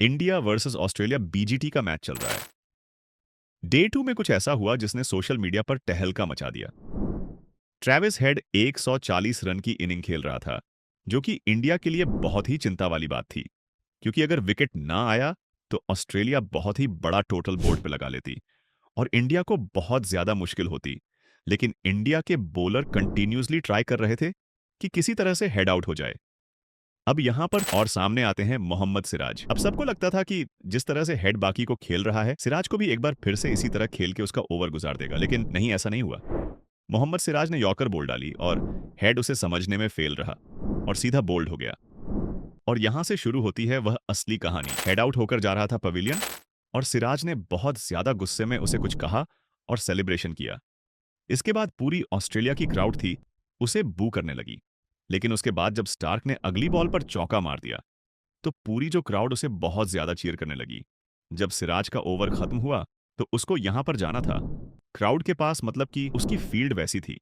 India versus Australia BGT का match चल रहा है। डे 2 में कुछ ऐसा हुआ जिसने सोशल मीडिया पर तहलका मचा दिया। ट्रेविस हेड 140 रन की इनिंग खेल रहा था, जो कि इंडिया के लिए बहुत ही चिंता वाली बात थी, क्योंकि अगर विकेट ना आया तो ऑस्ट्रेलिया बहुत ही बड़ा टोटल बोर्ड पे लगा लेती और इंडिया को बहुत ज्यादा मुश्किल होती। लेकिन इंडिया के बॉलर कंटिन्यूसली ट्राई कर रहे थे कि किसी तरह से हेड आउट हो जाए। अब यहां पर और सामने आते हैं मोहम्मद सिराज। अब सबको लगता था कि जिस तरह से हेड बाकी को खेल रहा है, सिराज को भी एक बार फिर से इसी तरह खेल के उसका ओवर गुजार देगा, लेकिन नहीं, ऐसा नहीं हुआ। मोहम्मद सिराज ने यॉर्कर बोल डाली और हेड उसे समझने में फेल रहा और सीधा बोल्ड हो गया। और यहां से शुरू होती है वह असली कहानी। हेड आउट होकर जा रहा था पवेलियन और सिराज ने बहुत ज्यादा गुस्से में उसे कुछ कहा और सेलिब्रेशन किया। इसके बाद पूरी ऑस्ट्रेलिया की क्राउड थी उसे बू करने लगी। लेकिन उसके बाद जब स्टार्क ने अगली बॉल पर चौका मार दिया तो पूरी जो क्राउड उसे बहुत ज्यादा चीयर करने लगी। जब सिराज का ओवर खत्म हुआ तो उसको यहां पर जाना था क्राउड के पास, मतलब कि उसकी फील्ड वैसी थी।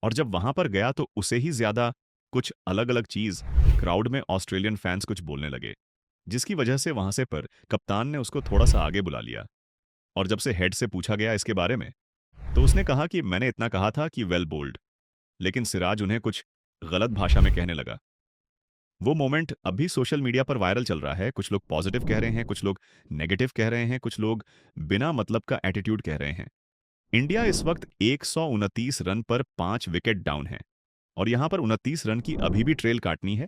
और जब वहां पर गया तो उसे ही ज्यादा कुछ अलग अलग चीज क्राउड में ऑस्ट्रेलियन फैंस कुछ बोलने लगे, जिसकी वजह से वहां से पर कप्तान ने उसको थोड़ा सा आगे बुला लिया। और जब से हेड से पूछा गया इसके बारे में तो उसने कहा कि मैंने इतना कहा था कि वेल बोल्ड। लेकिन सिराज उन्हें कुछ गलत भाषा में कहने लगा। वो मोमेंट अभी सोशल मीडिया पर वायरल चल रहा है। कुछ लोग पॉजिटिव कह रहे हैं, कुछ लोग नेगेटिव कह रहे हैं, कुछ लोग बिना मतलब का एटीट्यूड कह रहे हैं। इंडिया इस वक्त 129 रन पर 5 विकेट डाउन है और यहां पर 29 रन की अभी भी ट्रेल काटनी है।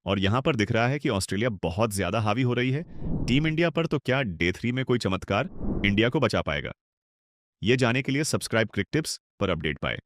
और यहां पर दिख रहा है कि ऑस्ट्रेलिया बहुत ज्यादा हावी हो रही है टीम इंडिया पर। तो क्या डे 3 में कोई चमत्कार इंडिया को बचा पाएगा? ये जाने के लिए सब्सक्राइब क्रिक टिप्स पर अपडेट पाए।